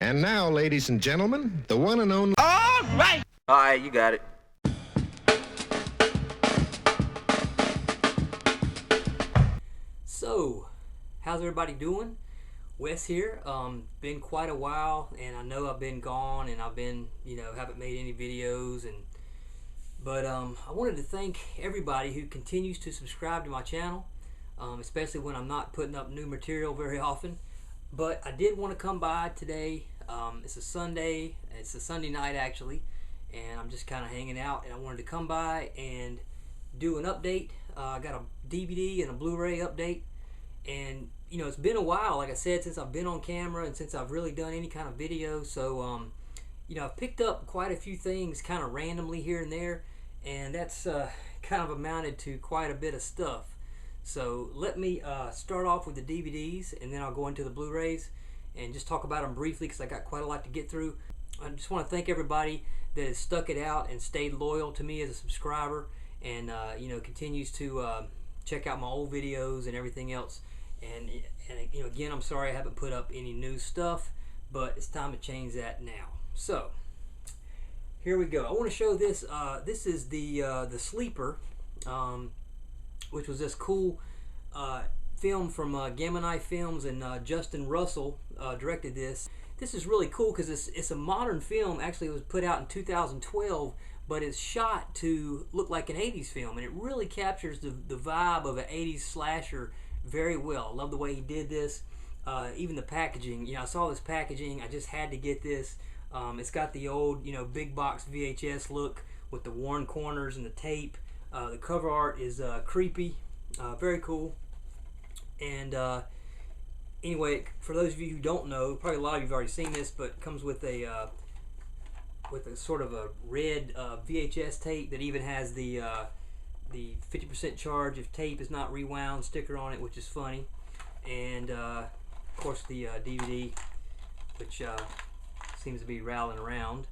And now, ladies and gentlemen, the one and only... All right, you got it. So, how's everybody doing? Wes here. Been quite a while, and I know I've been gone, and I've been, haven't made any videos, but I wanted to thank everybody who continues to subscribe to my channel, especially when I'm not putting up new material very often. But I did want to come by today. It's a Sunday. It's a Sunday night actually, and I'm just kind of hanging out. And I wanted to come by and do an update. I got a DVD and a Blu-ray update, and it's been a while, like I said, since I've been on camera and since I've really done any kind of video. So I've picked up quite a few things kind of randomly here and there, and that's kind of amounted to quite a bit of stuff. So let me start off with the DVDs, and then I'll go into the Blu-rays and just talk about them briefly because I got quite a lot to get through. I just want to thank everybody that has stuck it out and stayed loyal to me as a subscriber, and continues to check out my old videos and everything else. And again, I'm sorry I haven't put up any new stuff, but it's time to change that now. So here we go. I want to show this. This is the Sleeper. Which was this cool film from Gamma Knife Films, and Justin Russell directed this. This is really cool because it's a modern film. Actually, it was put out in 2012, but it's shot to look like an 80s film, and it really captures the vibe of an 80s slasher very well. I love the way he did this. Even the packaging. I saw this packaging. I just had to get this. It's got the old, big box VHS look with the worn corners and the tape. The cover art is creepy, very cool. And anyway, for those of you who don't know, probably a lot of you have already seen this, but it comes with a sort of a red VHS tape that even has the 50% charge if tape is not rewound sticker on it, which is funny. And of course the DVD, which seems to be rattling around.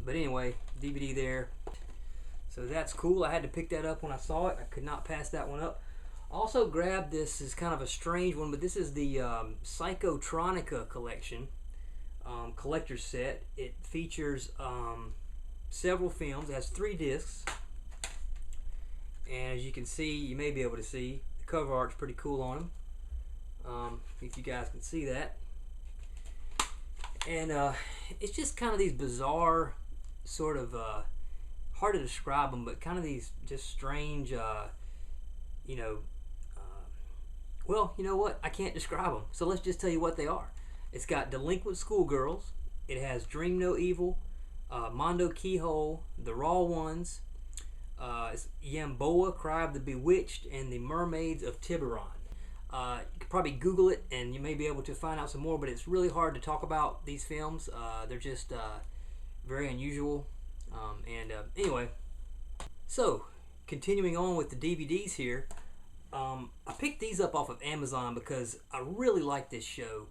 But anyway, DVD there. So that's cool. I had to pick that up when I saw it. I could not pass that one up. Also grabbed this is kind of a strange one, but this is the Psychotronica collection, collector's set. It features several films. It has 3 discs, and as you can see, you may be able to see, the cover art's pretty cool on them. If you guys can see that. And it's just kind of these bizarre sort of hard to describe them, but kind of these just strange, well, you know what? I can't describe them. So let's just tell you what they are. It's got Delinquent Schoolgirls. It has Dream No Evil, Mondo Keyhole, The Raw Ones, Yamboa, Cry of the Bewitched, and The Mermaids of Tiburon. You could probably Google it, and you may be able to find out some more, but it's really hard to talk about these films. They're just very unusual. Anyway, so continuing on with the DVDs here, I picked these up off of Amazon because I really like this show.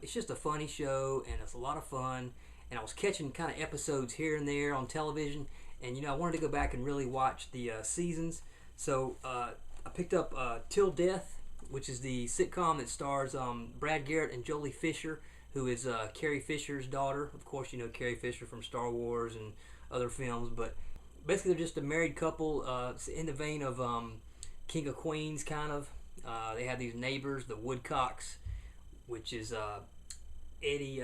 It's just a funny show, and it's a lot of fun, and I was catching kind of episodes here and there on television, and I wanted to go back and really watch the seasons. So I picked up Till Death, which is the sitcom that stars Brad Garrett and Jolie Fisher, who is Carrie Fisher's daughter. Of course, Carrie Fisher from Star Wars and other films, but basically they're just a married couple, in the vein of King of Queens, kind of. They have these neighbors, the Woodcocks, which is Eddie,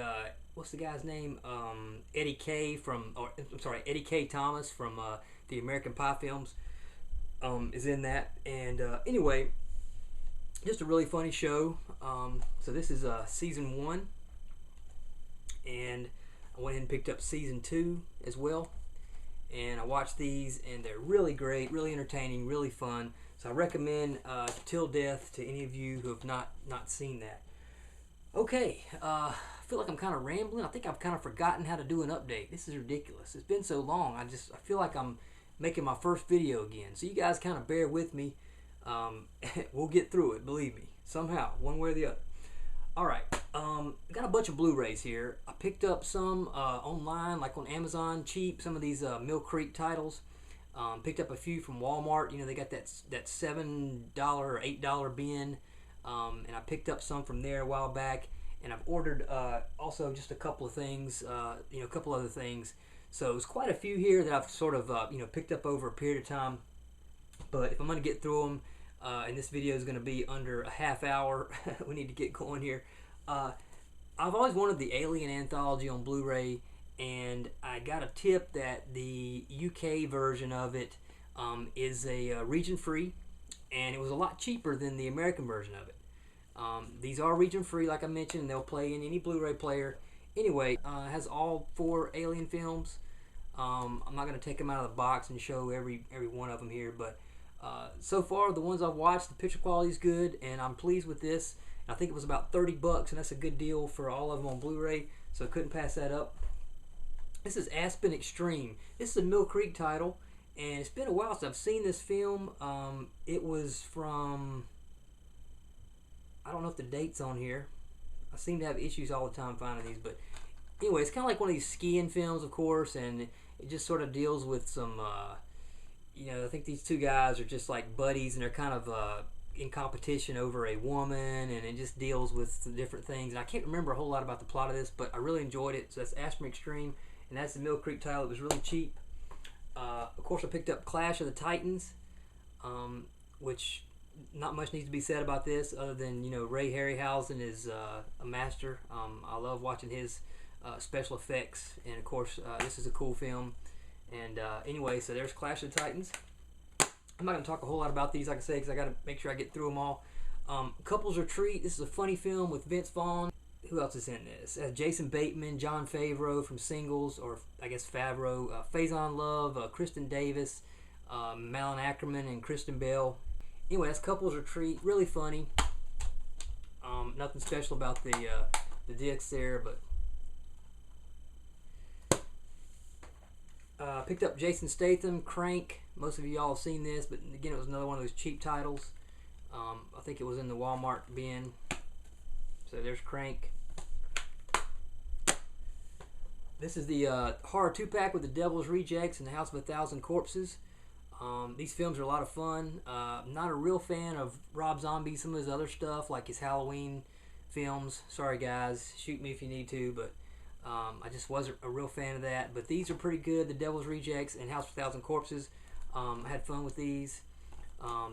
what's the guy's name? Eddie K. Eddie K. Thomas from the American Pie films is in that. And anyway, just a really funny show. So this is season 1, and I went ahead and picked up season 2 as well, and I watched these, and they're really great, really entertaining, really fun. So I recommend Till Death to any of you who have not seen that. Okay, I feel like I'm kind of rambling. I think I've kind of forgotten how to do an update. This is ridiculous. It's been so long. I feel like I'm making my first video again. So you guys kind of bear with me. We'll get through it, believe me, somehow, one way or the other. Alright, got a bunch of Blu-rays here. I picked up some online, like on Amazon, cheap, some of these Mill Creek titles. Picked up a few from Walmart. They got that $7 or $8 bin, and I picked up some from there a while back. and I've ordered also just a couple of things, a couple other things. So there's quite a few here that I've sort of picked up over a period of time. But if I'm going to get through them, and this video is going to be under a half hour, we need to get going here. I've always wanted the Alien Anthology on Blu-ray, and I got a tip that the UK version of it is a region-free, and it was a lot cheaper than the American version of it. These are region-free, like I mentioned, and they'll play in any Blu-ray player. Anyway, it has all 4 Alien films. I'm not going to take them out of the box and show every one of them here, but so far the ones I've watched, the picture quality is good, and I'm pleased with this. I think it was about $30, and that's a good deal for all of them on Blu-ray, so I couldn't pass that up. This is Aspen Extreme. This is a Mill Creek title, and it's been a while since I've seen this film. It was from, I don't know if the date's on here. I seem to have issues all the time finding these, but anyway, it's kind of like one of these skiing films, of course, and it just sort of deals with some, I think these 2 guys are just like buddies, and they're kind of in competition over a woman, and it just deals with some different things. And I can't remember a whole lot about the plot of this, but I really enjoyed it. So that's Aspen Extreme, and that's the Mill Creek title. It was really cheap. Of course, I picked up Clash of the Titans, which not much needs to be said about this other than, Ray Harryhausen is a master. I love watching his special effects, and of course this is a cool film. And anyway, so there's Clash of the Titans. I'm not going to talk a whole lot about these, like I say, because I got to make sure I get through them all. Couples Retreat. This is a funny film with Vince Vaughn. Who else is in this? Jason Bateman, John Favreau from Singles, or I guess Favreau, Faison Love, Kristen Davis, Malin Ackerman, and Kristen Bell. Anyway, that's Couples Retreat. Really funny. Nothing special about the discs there, but picked up Jason Statham, Crank. Most of y'all have seen this, but again, it was another one of those cheap titles. I think it was in the Walmart bin. So there's Crank. This is the horror 2-pack with The Devil's Rejects and The House of a Thousand Corpses. These films are a lot of fun. I'm not a real fan of Rob Zombie, some of his other stuff, like his Halloween films. Sorry guys, shoot me if you need to, but I just wasn't a real fan of that. But these are pretty good, The Devil's Rejects and House of a Thousand Corpses. I had fun with these.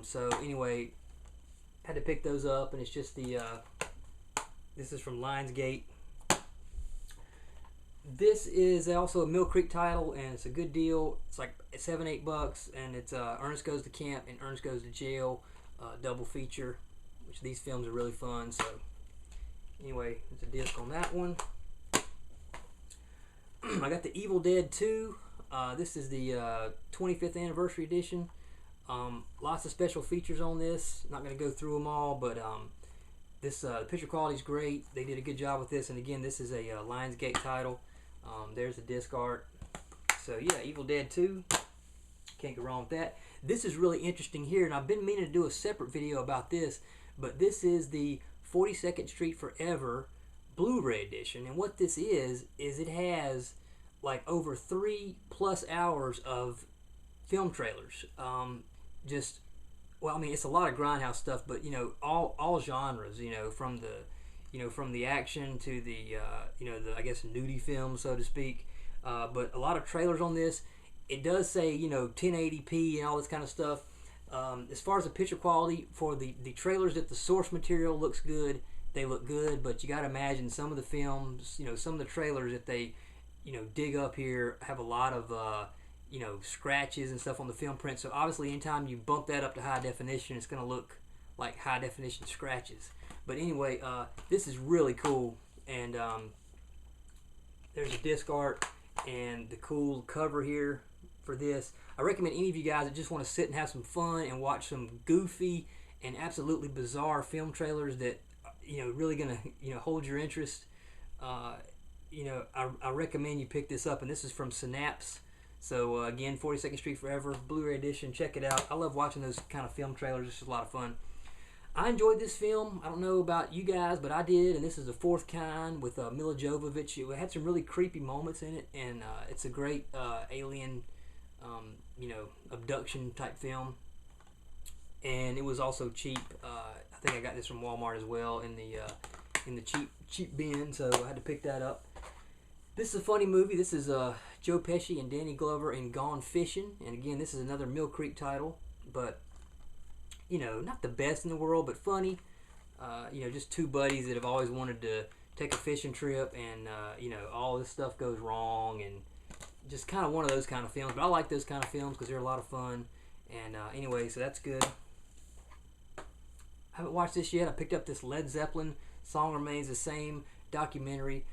So anyway, had to pick those up, and it's just the this is from Lionsgate. This is also a Mill Creek title, and it's a good deal. It's like $7-8, and it's Ernest Goes to Camp and Ernest Goes to Jail double feature, which these films are really fun. So anyway, there's a disc on that one. I got the Evil Dead 2. This is the 25th anniversary edition. Lots of special features on this. Not going to go through them all, but this picture quality is great. They did a good job with this, and again, this is a Lionsgate title. There's the disc art. So yeah, Evil Dead 2. Can't go wrong with that. This is really interesting here, and I've been meaning to do a separate video about this, but this is the 42nd Street Forever Blu-ray edition, and what this is it has like over 3+ hours of film trailers. Well, I mean, it's a lot of grindhouse stuff, but all genres, from the action to the the, I guess, nudie film, so to speak. But a lot of trailers on this. It does say 1080p and all this kind of stuff. As far as the picture quality for the trailers, that the source material looks good, they look good. But you got to imagine some of the films, some of the trailers that they dig up here have a lot of scratches and stuff on the film print. So obviously anytime you bump that up to high definition, it's going to look like high definition scratches. But anyway, this is really cool, and there's a disc art and the cool cover here for this. I recommend any of you guys that just want to sit and have some fun and watch some goofy and absolutely bizarre film trailers that really gonna hold your interest. I recommend you pick this up, and this is from Synapse. So again, 42nd Street Forever Blu-ray edition. Check it out. I love watching those kind of film trailers. It's just a lot of fun. I enjoyed this film. I don't know about you guys, but I did. And this is the fourth kind with Mila Jovovich. It had some really creepy moments in it, and it's a great alien, abduction type film. And it was also cheap. I think I got this from Walmart as well in the cheap bin, so I had to pick that up. This is a funny movie. This is Joe Pesci and Danny Glover in Gone Fishing. And again, this is another Mill Creek title, but, you know, not the best in the world, but funny. You know, just two buddies that have always wanted to take a fishing trip, and, you know, all this stuff goes wrong, and just kind of one of those kind of films. But I like those kind of films because they're a lot of fun. And anyway, so that's good. I haven't watched this yet. I picked up this Led Zeppelin, Song Remains the Same documentary.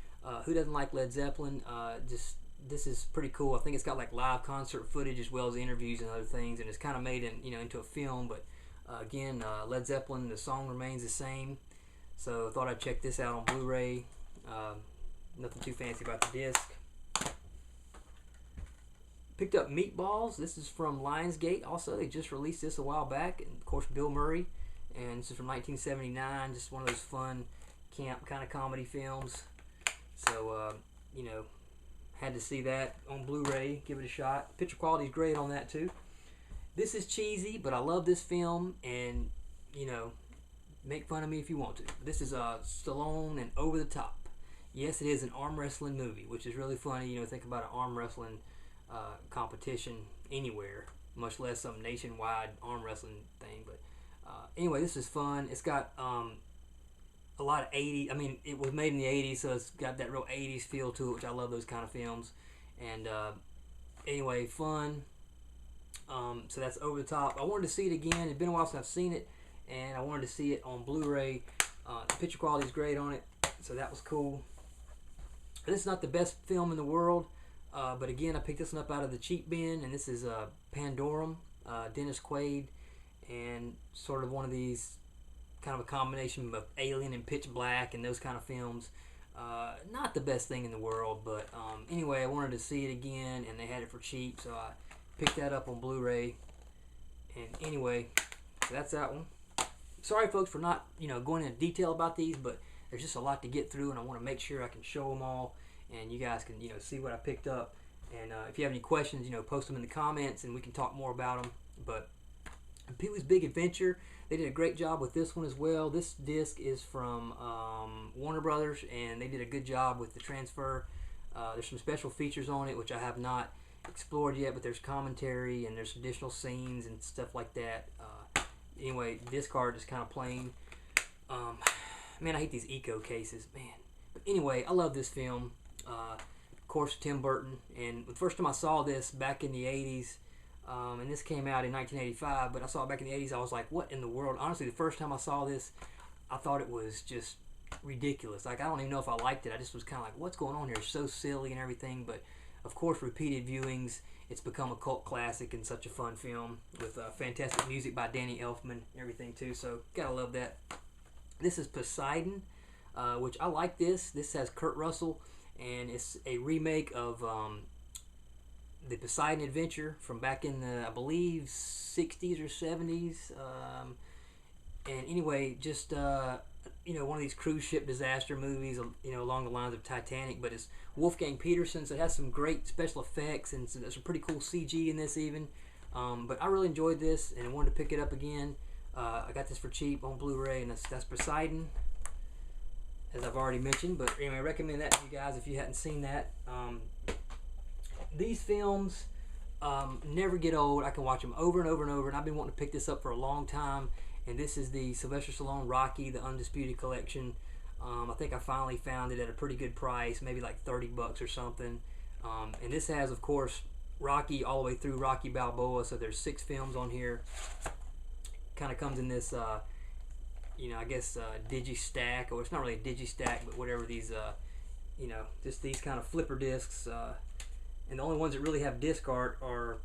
Who doesn't like Led Zeppelin? This is pretty cool. I think it's got like live concert footage as well as interviews and other things, and it's kind of made into a film. But again, Led Zeppelin, the Song Remains the Same. So I thought I'd check this out on Blu-ray. Nothing too fancy about the disc. Picked up Meatballs. This is from Lionsgate. Also, they just released this a while back, and of course Bill Murray. And this is from 1979. Just one of those fun camp kind of comedy films. So you know, had to see that on Blu-ray. Give it a shot. Picture quality is great on that too. This is cheesy, but I love this film, and you know, make fun of me if you want to. This is Stallone and Over the Top. Yes, it is an arm wrestling movie, which is really funny. You know, think about an arm wrestling competition anywhere, much less some nationwide arm wrestling thing. But anyway, this is fun. It's got a lot of 80s. I mean, it was made in the 80s, so it's got that real 80s feel to it, which I love those kind of films. And anyway, fun. So that's Over the Top. I wanted to see it again. It's been a while since I've seen it, and I wanted to see it on Blu-ray. The picture quality is great on it, so that was cool. This is not the best film in the world, but again, I picked this one up out of the cheap bin, and this is Pandorum, Dennis Quaid, and sort of one of these kind of a combination of Alien and Pitch Black and those kind of films. Not the best thing in the world, but anyway, I wanted to see it again, and they had it for cheap, so I picked that up on Blu-ray. And anyway, so that's that one. Sorry, folks, for not going into detail about these, but there's just a lot to get through, and I want to make sure I can show them all, and you guys can see what I picked up. And if you have any questions, post them in the comments, and we can talk more about them. But Pee-wee's Big Adventure, they did a great job with this one as well. This disc is from Warner Brothers, and they did a good job with the transfer. There's some special features on it, which I have not explored yet, but there's commentary, and there's additional scenes and stuff like that. Anyway, disc card is kind of plain. Man, I hate these eco cases, man. But anyway, I love this film. Of course, Tim Burton. And the first time I saw this back in the 80s, and this came out in 1985, but I saw it back in the 80s, I was like, what in the world? Honestly, the first time I saw this, I thought it was just ridiculous. Like, I don't even know if I liked it. I just was kind of like, what's going on here? It's so silly and everything. But, of course, repeated viewings, it's become a cult classic and such a fun film with fantastic music by Danny Elfman and everything, too. So, gotta love that. This is Poseidon, which I like this. This has Kurt Russell, and it's a remake of the Poseidon Adventure from back in the, I believe, 60s or 70s. And anyway, just, one of these cruise ship disaster movies, along the lines of Titanic, but it's Wolfgang Petersen, so it has some great special effects, and there's some pretty cool CG in this even. But I really enjoyed this, and I wanted to pick it up again. I got this for cheap on Blu-ray, and that's Poseidon, as I've already mentioned. But anyway, I recommend that to you guys if you hadn't seen that. These films never get old. I can watch them over and over and over, and I've been wanting to pick this up for a long time. And this is the Sylvester Stallone Rocky, the Undisputed Collection. I think I finally found it at a pretty good price, maybe like $30 or something. And this has, of course, Rocky all the way through Rocky Balboa, so there's 6 films on here. Kind of comes in this, I guess digi-stack, or it's not really a digi-stack, but whatever these, just these kind of flipper discs. And the only ones that really have disc art are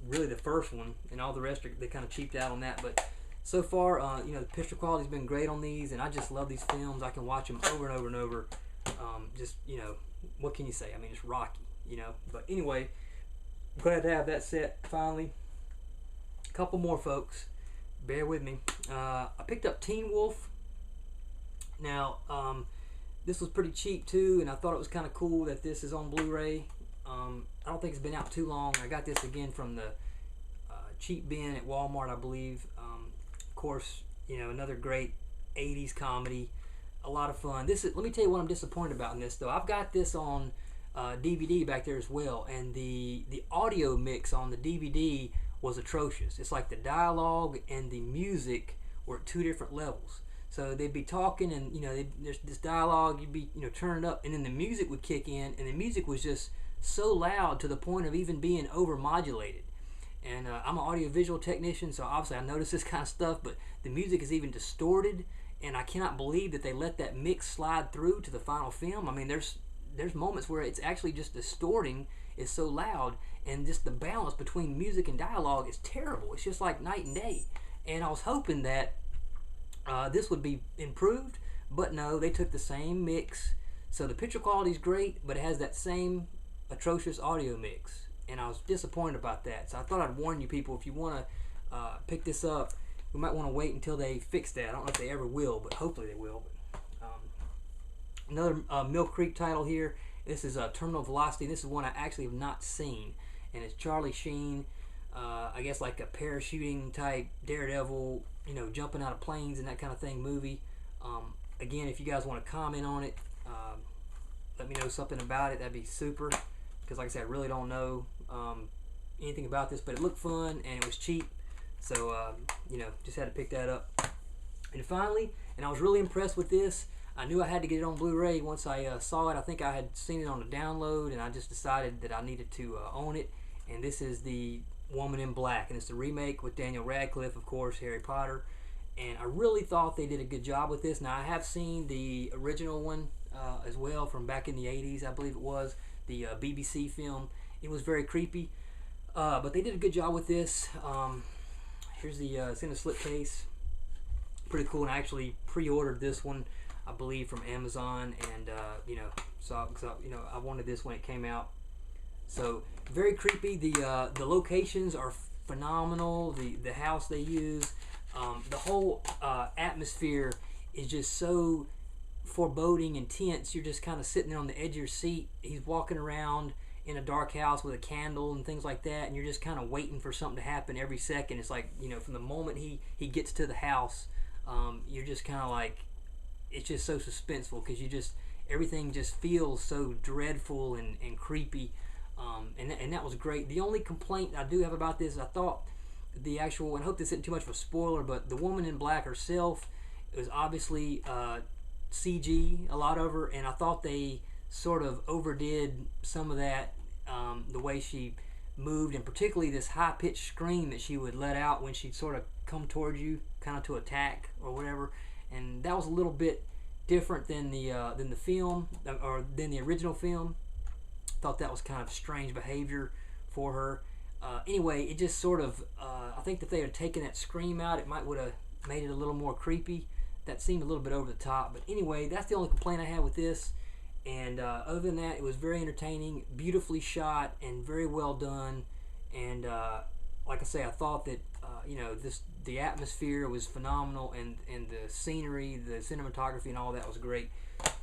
really the first one, and all the rest they kind of cheaped out on that. But so far, the picture quality's been great on these, and I just love these films. I can watch them over and over and over. What can you say? I mean, it's Rocky, But anyway, glad to have that set finally. A couple more, folks. Bear with me. I picked up Teen Wolf. Now, this was pretty cheap too, and I thought it was kind of cool that this is on Blu-ray. I don't think it's been out too long. I got this again from the cheap bin at Walmart, I believe. Of course, another great 80s comedy. a lot of fun. Let me tell you what I'm disappointed about in this though. I've got this on DVD back there as well, and the audio mix on the DVD was atrocious. It's like the dialogue and the music were at 2 different levels. So they'd be talking, and there's this dialogue, you'd be turn it up, and then the music would kick in, and the music was just so loud to the point of even being overmodulated. And I'm an audiovisual technician, so obviously I notice this kind of stuff, but the music is even distorted, and I cannot believe that they let that mix slide through to the final film. I mean, there's moments where it's actually just distorting. It's so loud, and just the balance between music and dialogue is terrible. It's just like night and day. And I was hoping that this would be improved, but no, they took the same mix. So the picture quality is great, but it has that same atrocious audio mix, and I was disappointed about that. So I thought I'd warn you people, if you want to pick this up, we might want to wait until they fix that. I don't know if they ever will, but hopefully they will. Another Mill Creek title here. This is Terminal Velocity. This is one I actually have not seen, and it's Charlie Sheen. I guess like a parachuting type Daredevil, jumping out of planes and that kind of thing movie. Again, if you guys want to comment on it, let me know something about it. That'd be super, because like I said, I really don't know anything about this, but it looked fun and it was cheap, so just had to pick that up. And finally, and I was really impressed with this, I knew I had to get it on Blu-ray once I saw it. I think I had seen it on a download, and I just decided that I needed to own it. And this is the Woman in Black, and it's the remake with Daniel Radcliffe, of course, Harry Potter. And I really thought they did a good job with this. Now, I have seen the original one as well from back in the 80s, I believe it was, the BBC film. It was very creepy, but they did a good job with this. Here's the it's in a slipcase. Pretty cool, and I actually pre-ordered this one, I believe, from Amazon, and I wanted this when it came out. So very creepy. The locations are phenomenal. The house they use, the whole atmosphere is just so foreboding and tense. You're just kind of sitting there on the edge of your seat. He's walking around in a dark house with a candle and things like that, and you're just kind of waiting for something to happen every second. It's like, from the moment he gets to the house, you're just kind of like, it's just so suspenseful, because everything just feels so dreadful and creepy, and that was great. The only complaint I do have about this is I thought the actual, and I hope this isn't too much of a spoiler, but the Woman in Black herself, it was obviously CG, a lot of her, and I thought they sort of overdid some of that, the way she moved, and particularly this high-pitched scream that she would let out when she'd sort of come towards you, kind of to attack or whatever. And that was a little bit different than the film, or than the original film. Thought that was kind of strange behavior for her. Anyway, it just sort of, I think that if they had taken that scream out, it might would have made it a little more creepy. That seemed a little bit over the top. But anyway, that's the only complaint I had with this. And other than that, it was very entertaining, beautifully shot, and very well done. And like I say, I thought that the atmosphere was phenomenal, and the scenery, the cinematography, and all that was great.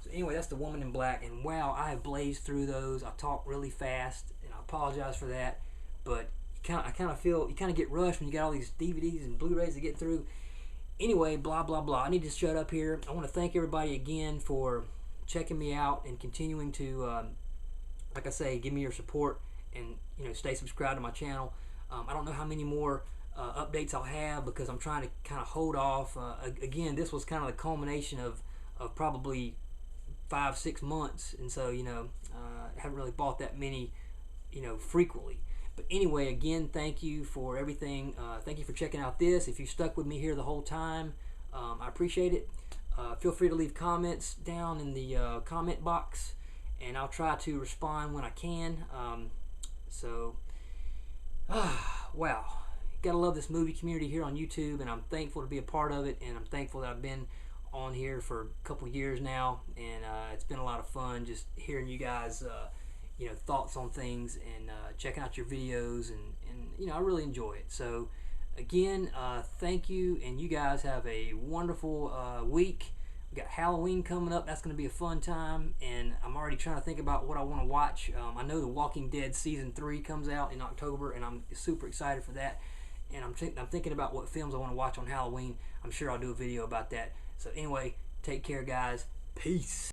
So anyway, that's the Woman in Black, and wow, I have blazed through those. I talk really fast, and I apologize for that, but I kind of feel you kind of get rushed when you got all these DVDs and Blu-rays to get through. Anyway, blah blah blah. I need to shut up here. I want to thank everybody again for checking me out and continuing to, like I say, give me your support, and stay subscribed to my channel. I don't know how many more updates I'll have, because I'm trying to kind of hold off. Again, this was kind of the culmination of probably 5-6 months, and so I haven't really bought that many frequently. But anyway, again, thank you for everything. Thank you for checking out this. If you stuck with me here the whole time, I appreciate it. Feel free to leave comments down in the comment box, and I'll try to respond when I can. Wow, gotta love this movie community here on YouTube, and I'm thankful to be a part of it, and I'm thankful that I've been on here for a couple years now, and it's been a lot of fun just hearing you guys thoughts on things, and checking out your videos, and I really enjoy it. So again, thank you, and you guys have a wonderful week. We got Halloween coming up. That's going to be a fun time, and I'm already trying to think about what I want to watch. I know The Walking Dead Season 3 comes out in October, and I'm super excited for that. And I'm thinking about what films I want to watch on Halloween. I'm sure I'll do a video about that. So anyway, take care, guys. Peace.